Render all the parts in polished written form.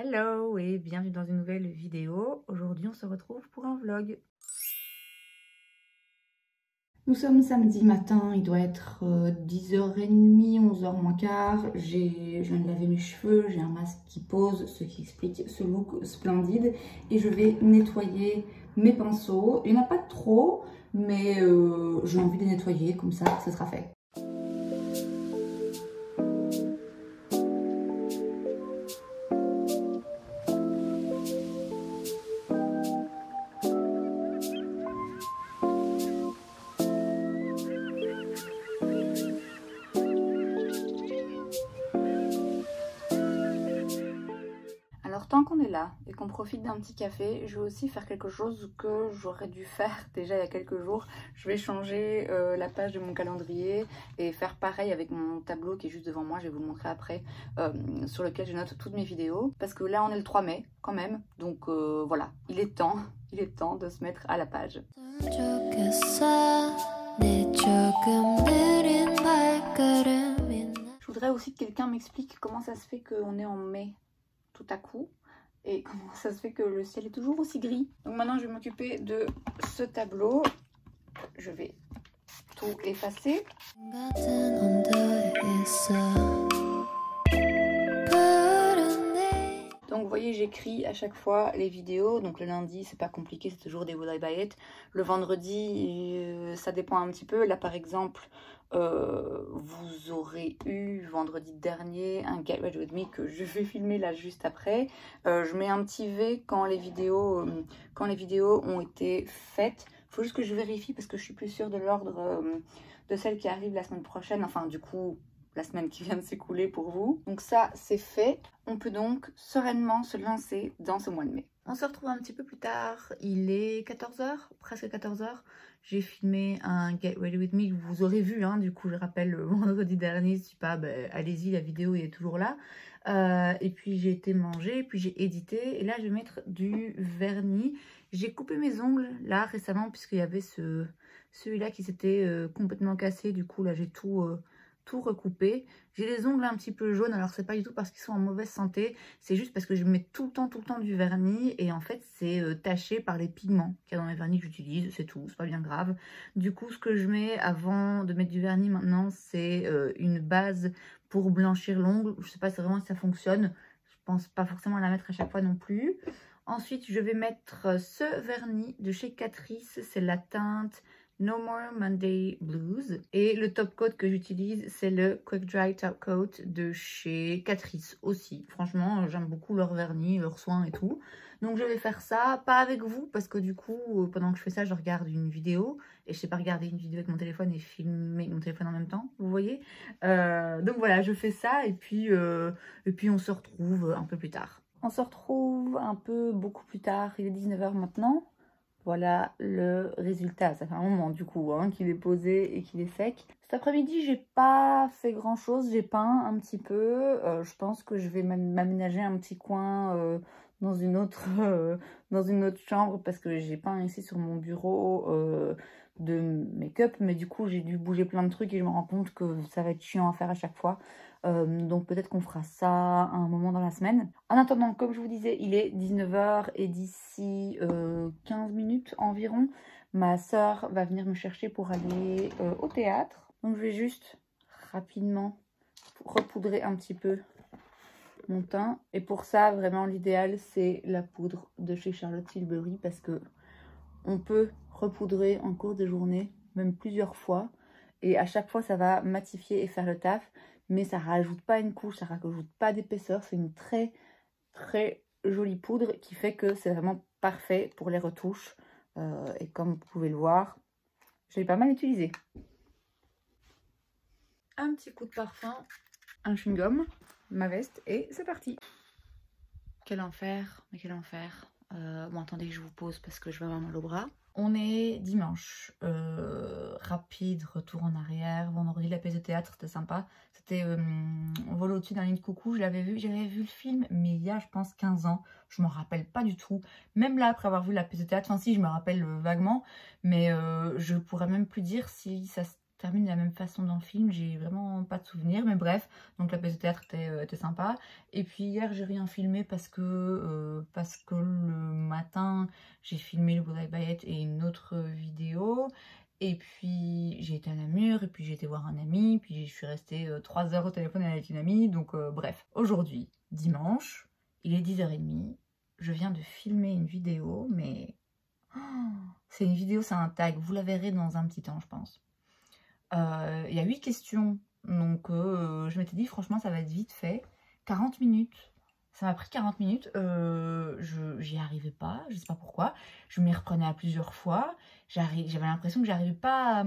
Hello et bienvenue dans une nouvelle vidéo. Aujourd'hui on se retrouve pour un vlog. Nous sommes samedi matin, il doit être 10h30, 11h moins quart. Je viens de laver mes cheveux, j'ai un masque qui pose, ce qui explique ce look splendide. Et je vais nettoyer mes pinceaux. Il n'y en a pas trop, mais j'ai envie de les nettoyer, comme ça, ce sera fait. Alors tant qu'on est là et qu'on profite d'un petit café, je vais aussi faire quelque chose que j'aurais dû faire déjà il y a quelques jours. Je vais changer la page de mon calendrier et faire pareil avec mon tableau qui est juste devant moi, je vais vous le montrer après, sur lequel je note toutes mes vidéos. Parce que là on est le 3 mai quand même, donc voilà, il est temps de se mettre à la page. Je voudrais aussi que quelqu'un m'explique comment ça se fait qu'on est en mai tout à coup et comment ça se fait que le ciel est toujours aussi gris. Donc maintenant je vais m'occuper de ce tableau, je vais tout effacer. Donc vous voyez, j'écris à chaque fois les vidéos. Donc le lundi c'est pas compliqué, c'est toujours des Would I Buy It. Le vendredi ça dépend un petit peu. Là par exemple vous aurez eu vendredi dernier un Get Ready With Me que je vais filmer là juste après. Je mets un petit V quand les vidéos ont été faites. Faut juste que je vérifie parce que je suis plus sûre de l'ordre de celle qui arrive la semaine prochaine. Enfin du coup la semaine qui vient de s'écouler pour vous. Donc ça c'est fait. On peut donc sereinement se lancer dans ce mois de mai. On se retrouve un petit peu plus tard. Il est 14h, presque 14h. J'ai filmé un Get Ready With Me que vous aurez vu, hein, du coup je rappelle le vendredi dernier. Si pas, ben, allez-y, la vidéo est toujours là. Et puis j'ai été manger, puis j'ai édité. Et là je vais mettre du vernis. J'ai coupé mes ongles là récemment puisqu'il y avait celui-là qui s'était complètement cassé. Du coup là j'ai tout recoupé. J'ai les ongles un petit peu jaunes, alors c'est pas du tout parce qu'ils sont en mauvaise santé, c'est juste parce que je mets tout le temps du vernis et en fait c'est taché par les pigments qu'il y a dans les vernis que j'utilise, c'est tout, c'est pas bien grave. Du coup ce que je mets avant de mettre du vernis maintenant c'est une base pour blanchir l'ongle. Je sais pas vraiment si ça fonctionne, je pense pas forcément à la mettre à chaque fois non plus. Ensuite je vais mettre ce vernis de chez Catrice, c'est la teinte No More Monday Blues. Et le top coat que j'utilise, c'est le Quick Dry Top Coat de chez Catrice aussi. Franchement, j'aime beaucoup leur vernis, leur soin et tout. Donc je vais faire ça, pas avec vous, parce que du coup, pendant que je fais ça, je regarde une vidéo. Et je sais pas regarder une vidéo avec mon téléphone et filmer mon téléphone en même temps, vous voyez. Donc voilà, je fais ça et puis on se retrouve un peu plus tard. On se retrouve beaucoup plus tard, il est 19h maintenant. Voilà le résultat. Ça fait un moment du coup hein, qu'il est posé et qu'il est sec. Cet après-midi, j'ai pas fait grand chose. J'ai peint un petit peu. Je pense que je vais m'aménager un petit coin dans une autre chambre parce que j'ai peint ici sur mon bureau de make-up. Mais du coup, j'ai dû bouger plein de trucs et je me rends compte que ça va être chiant à faire à chaque fois. Donc peut-être qu'on fera ça à un moment dans la semaine. En attendant, comme je vous disais, il est 19h et d'ici 15 minutes environ, ma soeur va venir me chercher pour aller au théâtre. Donc je vais juste rapidement repoudrer un petit peu mon teint. Et pour ça, vraiment l'idéal, c'est la poudre de chez Charlotte Tilbury parce que on peut repoudrer en cours de journée, même plusieurs fois. Et à chaque fois, ça va matifier et faire le taf. Mais ça rajoute pas une couche, ça rajoute pas d'épaisseur. C'est une très jolie poudre qui fait que c'est vraiment parfait pour les retouches. Et comme vous pouvez le voir, je l'ai pas mal utilisé. Un petit coup de parfum, un chewing-gum, ma veste et c'est parti. Quel enfer, mais quel enfer. Bon, attendez que je vous pose parce que je vais avoir mal au bras. On est dimanche. Rapide, retour en arrière. Vendredi, la pièce de théâtre, c'était sympa. C'était On vole au-dessus d'un nid de coucou. J'avais vu le film, mais il y a, je pense, 15 ans. Je m'en rappelle pas du tout. Même là, après avoir vu la pièce de théâtre, enfin si, je me rappelle vaguement. Mais je pourrais même plus dire si ça termine de la même façon dans le film, j'ai vraiment pas de souvenir, mais bref, donc la pièce de théâtre était sympa. Et puis hier j'ai rien filmé parce que le matin j'ai filmé le Bouddha Bayet et une autre vidéo, et puis j'ai été à Namur, et puis j'ai été voir un ami, puis je suis restée 3 heures au téléphone avec une amie, donc bref. Aujourd'hui, dimanche, il est 10h30, je viens de filmer une vidéo, mais c'est une vidéo, c'est un tag, vous la verrez dans un petit temps je pense. Il y a 8 questions, donc je m'étais dit franchement ça va être vite fait. 40 minutes, ça m'a pris 40 minutes, j'y arrivais pas, je sais pas pourquoi, je m'y reprenais à plusieurs fois, j'avais l'impression que j'arrivais pas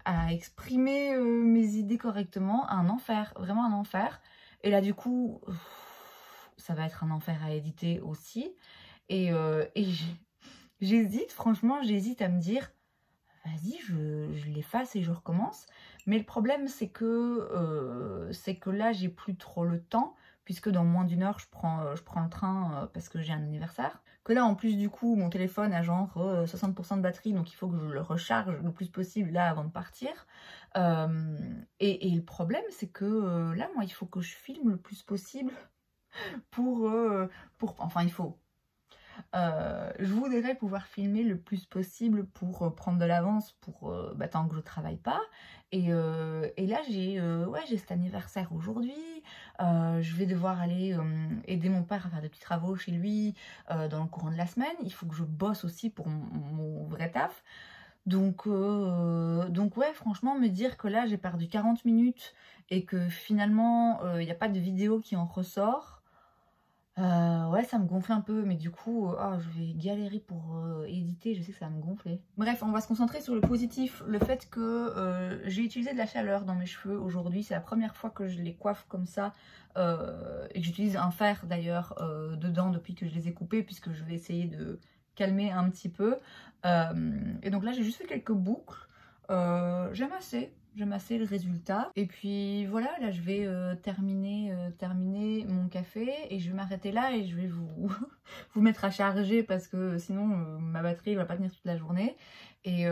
à exprimer mes idées correctement, un enfer, vraiment un enfer. Et là du coup, ça va être un enfer à éditer aussi, et j'hésite, franchement j'hésite à me dire vas-y, je l'efface et je recommence. Mais le problème, c'est que là, j'ai plus trop le temps, puisque dans moins d'une heure, je prends le train parce que j'ai un anniversaire. Que là, en plus, du coup, mon téléphone a genre 60% de batterie, donc il faut que je le recharge le plus possible là avant de partir. Et le problème, c'est que là, moi, il faut que je filme le plus possible enfin, il faut... je voudrais pouvoir filmer le plus possible pour prendre de l'avance pour tant que je travaille pas. Et là j'ai cet anniversaire aujourd'hui. Je vais devoir aller aider mon père à faire des petits travaux chez lui dans le courant de la semaine. Il faut que je bosse aussi pour mon vrai taf. Donc ouais, franchement, me dire que là j'ai perdu 40 minutes et que finalement il n'y a pas de vidéo qui en ressort, ouais, ça me gonfle un peu, mais du coup, je vais galérer pour éditer, je sais que ça va me gonfler. Bref, on va se concentrer sur le positif, le fait que j'ai utilisé de la chaleur dans mes cheveux aujourd'hui, c'est la première fois que je les coiffe comme ça, et que j'utilise un fer d'ailleurs dedans depuis que je les ai coupés, puisque je vais essayer de calmer un petit peu. Et donc là, j'ai juste fait quelques boucles, j'aime assez le résultat. Et puis voilà, là je vais terminer mon café et je vais m'arrêter là et je vais vous, vous mettre à charger parce que sinon ma batterie va pas tenir toute la journée. Et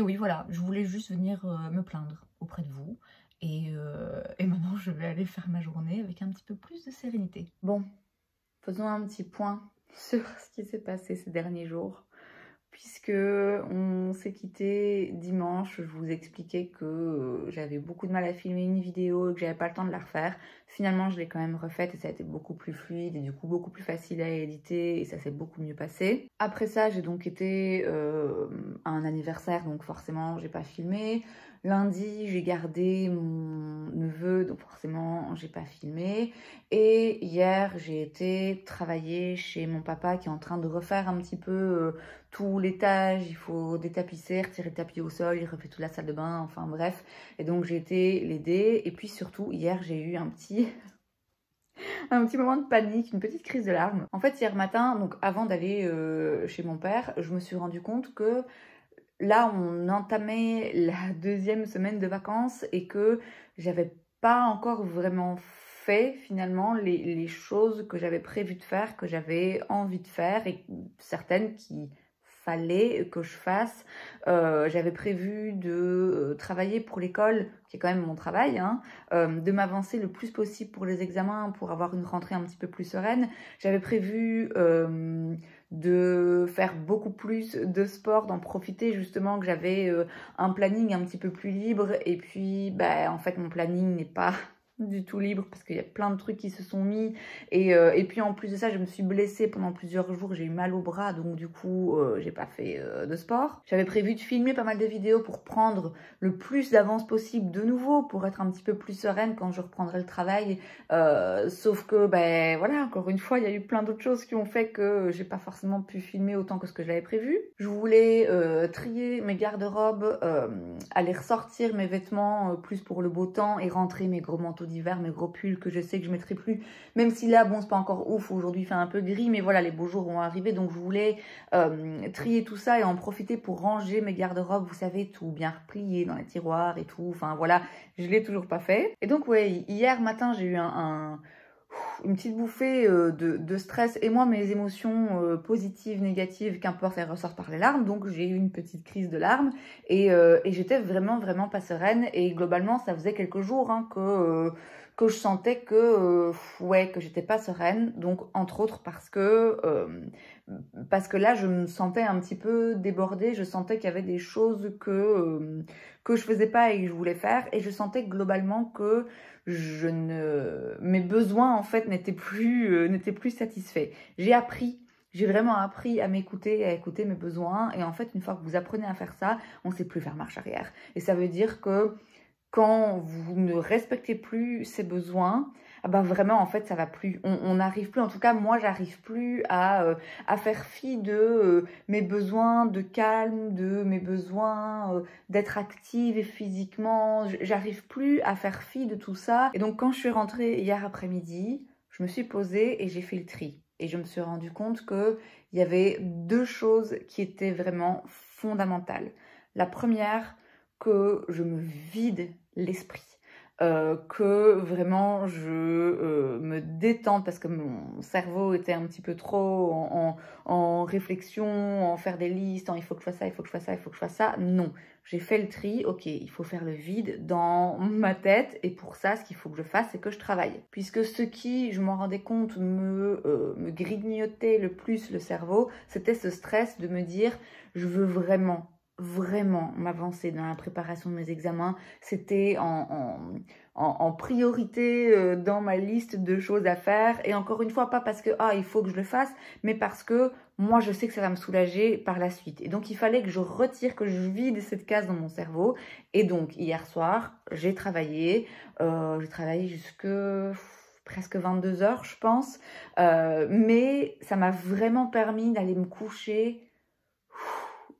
oui, voilà, je voulais juste venir me plaindre auprès de vous. Et maintenant je vais aller faire ma journée avec un petit peu plus de sérénité. Bon, faisons un petit point sur ce qui s'est passé ces derniers jours. Puisque on s'est quitté dimanche, je vous expliquais que j'avais beaucoup de mal à filmer une vidéo et que j'avais pas le temps de la refaire. Finalement, je l'ai quand même refaite et ça a été beaucoup plus fluide et du coup beaucoup plus facile à éditer et ça s'est beaucoup mieux passé. Après ça, j'ai donc été à un anniversaire, donc forcément, j'ai pas filmé. Lundi, j'ai gardé mon neveu, donc forcément, j'ai pas filmé. Et hier, j'ai été travailler chez mon papa qui est en train de refaire un petit peu tout l'étage. Il faut détapisser, retirer le tapis au sol, il refait toute la salle de bain, enfin bref. Et donc, j'ai été l'aider. Et puis surtout, hier, j'ai eu un petit moment de panique, une petite crise de larmes. En fait, hier matin, donc avant d'aller chez mon père, je me suis rendu compte que là, on entamait la 2e semaine de vacances et que j'avais pas encore vraiment fait finalement les choses que j'avais prévu de faire, que j'avais envie de faire et certaines qu'il fallait que je fasse. J'avais prévu de travailler pour l'école, qui est quand même mon travail, hein, de m'avancer le plus possible pour les examens pour avoir une rentrée un petit peu plus sereine. J'avais prévu de faire beaucoup plus de sport, d'en profiter justement, que j'avais un planning un petit peu plus libre et puis en fait mon planning n'est pas du tout libre parce qu'il y a plein de trucs qui se sont mis et puis en plus de ça je me suis blessée pendant plusieurs jours, j'ai eu mal au bras donc du coup j'ai pas fait de sport. J'avais prévu de filmer pas mal de vidéos pour prendre le plus d'avance possible de nouveau pour être un petit peu plus sereine quand je reprendrai le travail, sauf que voilà, encore une fois il y a eu plein d'autres choses qui ont fait que j'ai pas forcément pu filmer autant que ce que j'avais prévu. Je voulais trier mes garde-robes, aller ressortir mes vêtements plus pour le beau temps et rentrer mes gros manteaux d'hiver, mes gros pulls que je sais que je mettrai plus, même si là bon c'est pas encore ouf, aujourd'hui il fait un peu gris, mais voilà les beaux jours vont arriver, donc je voulais trier tout ça et en profiter pour ranger mes garde-robes, vous savez, tout bien replié dans les tiroirs et tout, enfin voilà, je l'ai toujours pas fait. Et donc ouais, hier matin j'ai eu un une petite bouffée de stress. Et moi, mes émotions positives, négatives, qu'importe, elles ressortent par les larmes. Donc, j'ai eu une petite crise de larmes. Et j'étais vraiment, vraiment pas sereine. Et globalement, ça faisait quelques jours hein, que je sentais ouais, que j'étais pas sereine. Donc, entre autres, parce que là, je me sentais un petit peu débordée. Je sentais qu'il y avait des choses que je faisais pas et que je voulais faire. Et je sentais globalement que mes besoins, en fait, n'étaient plus satisfaits. J'ai vraiment appris à m'écouter, à écouter mes besoins. Et en fait, une fois que vous apprenez à faire ça, on ne sait plus faire marche arrière. Et ça veut dire que quand vous ne respectez plus ces besoins, ah ben vraiment, en fait, ça va plus. On n'arrive plus, en tout cas, moi, j'arrive plus à faire fi de mes besoins de calme, de mes besoins d'être active et physiquement. J'arrive plus à faire fi de tout ça. Et donc, quand je suis rentrée hier après-midi, je me suis posée et j'ai fait le tri. Et je me suis rendu compte qu'il y avait deux choses qui étaient vraiment fondamentales. La première, que je me vide l'esprit. Que vraiment je me détende parce que mon cerveau était un petit peu trop en réflexion, en faire des listes, en il faut que je fasse ça, il faut que je fasse ça, il faut que je fasse ça. Non, j'ai fait le tri, ok, il faut faire le vide dans ma tête et pour ça, ce qu'il faut que je fasse, c'est que je travaille. Puisque ce qui, je m'en rendais compte, me grignotait le plus le cerveau, c'était ce stress de me dire, je veux vraiment m'avancer dans la préparation de mes examens. C'était en priorité dans ma liste de choses à faire. Et encore une fois, pas parce que il faut que je le fasse, mais parce que moi, je sais que ça va me soulager par la suite. Et donc, il fallait que je retire, que je vide cette case dans mon cerveau. Et donc, hier soir, j'ai travaillé. J'ai travaillé jusque presque 22 heures, je pense. Mais ça m'a vraiment permis d'aller me coucher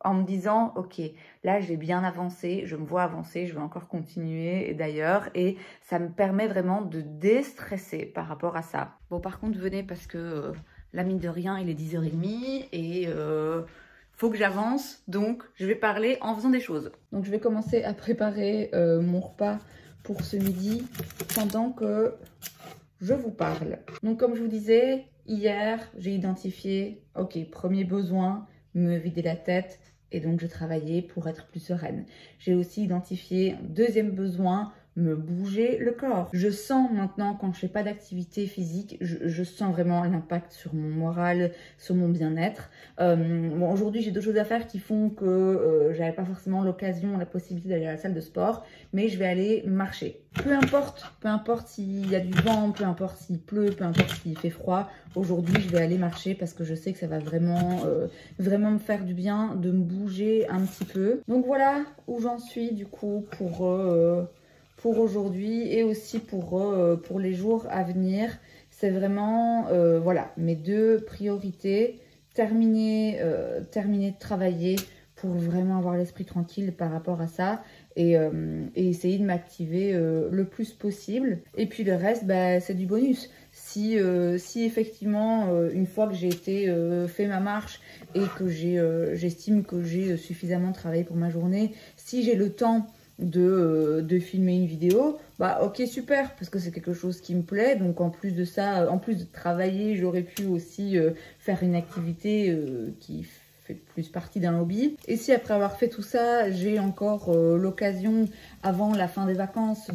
en me disant, ok, là j'ai bien avancé, je me vois avancer, je vais encore continuer d'ailleurs, et ça me permet vraiment de déstresser par rapport à ça. Bon, par contre, venez parce que là, mine de rien, il est 10h30 et faut que j'avance, donc je vais parler en faisant des choses. Donc je vais commencer à préparer mon repas pour ce midi pendant que je vous parle. Donc comme je vous disais, hier, j'ai identifié, ok, premier besoin, me vider la tête et donc je travaillais pour être plus sereine. J'ai aussi identifié un deuxième besoin, me bouger le corps. Je sens maintenant, quand je fais pas d'activité physique, je sens vraiment l'impact sur mon moral, sur mon bien-être. Bon, aujourd'hui, j'ai d'autres choses à faire qui font que j'avais pas forcément l'occasion, la possibilité d'aller à la salle de sport, mais je vais aller marcher. Peu importe s'il y a du vent, peu importe s'il pleut, peu importe s'il fait froid, aujourd'hui, je vais aller marcher parce que je sais que ça va vraiment me faire du bien de me bouger un petit peu. Donc voilà où j'en suis du coup pour aujourd'hui et aussi pour les jours à venir. C'est vraiment voilà, mes deux priorités. Terminer de travailler pour vraiment avoir l'esprit tranquille par rapport à ça et essayer de m'activer le plus possible. Et puis le reste, bah, c'est du bonus. Si effectivement, une fois que j'ai fait ma marche et que j'estime que j'ai suffisamment travaillé pour ma journée, si j'ai le temps de filmer une vidéo, bah ok, super, parce que c'est quelque chose qui me plaît. Donc en plus de ça, en plus de travailler, j'aurais pu aussi faire une activité qui fait plus partie d'un hobby. Et si après avoir fait tout ça, j'ai encore l'occasion avant la fin des vacances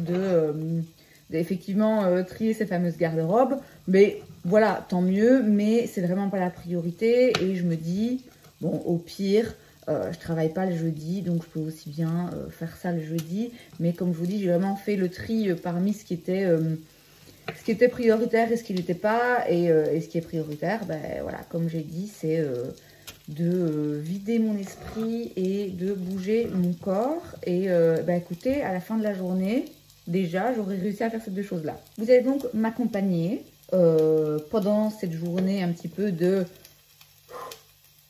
effectivement trier ces fameuses garde-robes, mais voilà, tant mieux, mais c'est vraiment pas la priorité. Et je me dis, bon, au pire, je travaille pas le jeudi, donc je peux aussi bien faire ça le jeudi. Mais comme je vous dis, j'ai vraiment fait le tri parmi ce qui était prioritaire et ce qui n'était pas. Et ce qui est prioritaire, ben voilà, comme j'ai dit, c'est de vider mon esprit et de bouger mon corps. Et ben écoutez, à la fin de la journée, déjà, j'aurais réussi à faire ces deux choses-là. Vous allez donc m'accompagner pendant cette journée un petit peu de...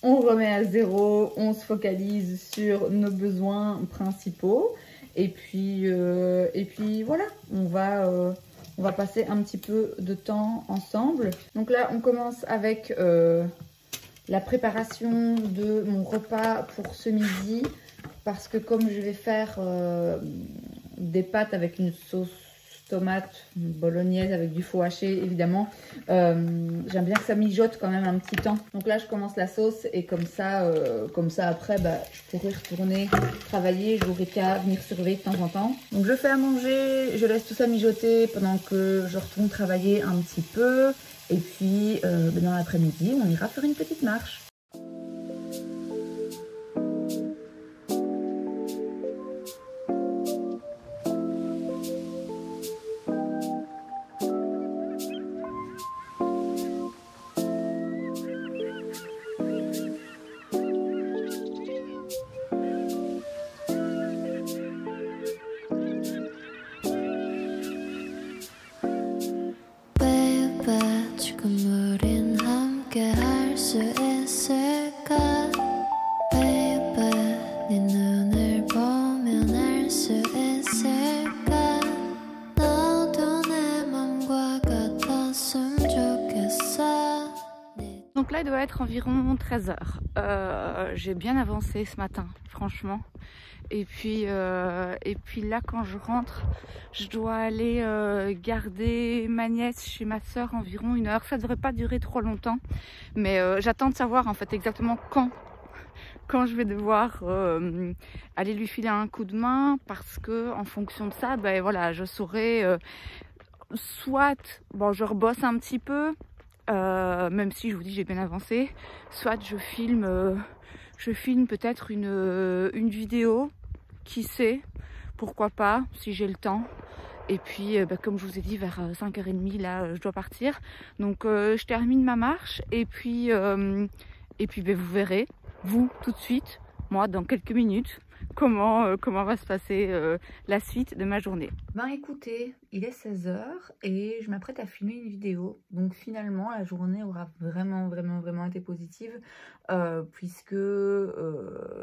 On remet à zéro, on se focalise sur nos besoins principaux. Et puis voilà, on va passer un petit peu de temps ensemble. Donc là, on commence avec la préparation de mon repas pour ce midi. Parce que comme je vais faire des pâtes avec une sauce tomate bolognaise avec du faux haché évidemment. J'aime bien que ça mijote quand même un petit temps. Donc là je commence la sauce et comme ça après je pourrai retourner travailler, j'aurai qu'à venir surveiller de temps en temps. Donc je fais à manger, je laisse tout ça mijoter pendant que je retourne travailler un petit peu et puis dans l'après-midi on ira faire une petite marche. Donc là il doit être environ 13 h. J'ai bien avancé ce matin franchement. Et puis là quand je rentre, je dois aller garder ma nièce chez ma soeur environ 1 heure. Ça devrait pas durer trop longtemps. Mais j'attends de savoir en fait exactement quand je vais devoir aller lui filer un coup de main. Parce que en fonction de ça, voilà, je saurai soit je rebosse un petit peu. Même si je vous dis j'ai bien avancé, soit je filme peut-être une vidéo, qui sait, pourquoi pas, si j'ai le temps. Et puis comme je vous ai dit, vers 5h30 là je dois partir, donc je termine ma marche et puis vous verrez, vous tout de suite, moi dans quelques minutes, comment va se passer la suite de ma journée. Ben écoutez, il est 16 h et je m'apprête à filmer une vidéo. Donc finalement, la journée aura vraiment été positive puisque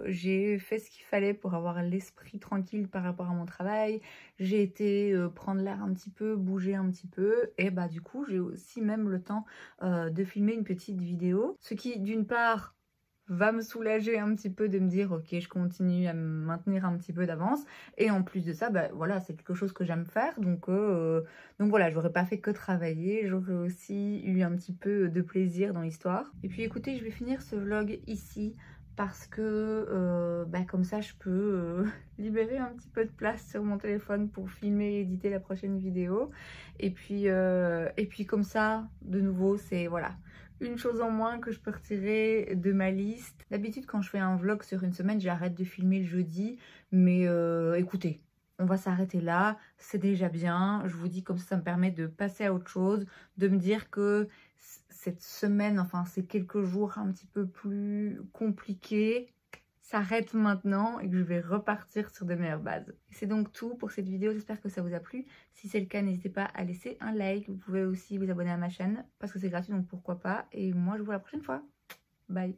j'ai fait ce qu'il fallait pour avoir l'esprit tranquille par rapport à mon travail. J'ai été prendre l'air un petit peu, bouger un petit peu et du coup, j'ai aussi même le temps de filmer une petite vidéo. Ce qui, d'une part, va me soulager un petit peu de me dire ok je continue à me maintenir un petit peu d'avance et en plus de ça voilà c'est quelque chose que j'aime faire donc voilà j'aurais pas fait que travailler, j'aurais aussi eu un petit peu de plaisir dans l'histoire. Et puis écoutez, je vais finir ce vlog ici parce que comme ça je peux libérer un petit peu de place sur mon téléphone pour filmer et éditer la prochaine vidéo et puis comme ça de nouveau c'est voilà une chose en moins que je peux retirer de ma liste. D'habitude quand je fais un vlog sur une semaine j'arrête de filmer le jeudi, mais écoutez, on va s'arrêter là, c'est déjà bien. Je vous dis comme ça me permet de passer à autre chose, de me dire que cette semaine, enfin ces quelques jours un petit peu plus compliqués, s'arrête maintenant et que je vais repartir sur de meilleures bases. C'est donc tout pour cette vidéo, j'espère que ça vous a plu. Si c'est le cas, n'hésitez pas à laisser un like. Vous pouvez aussi vous abonner à ma chaîne parce que c'est gratuit, donc pourquoi pas. Et moi, je vous vois la prochaine fois. Bye.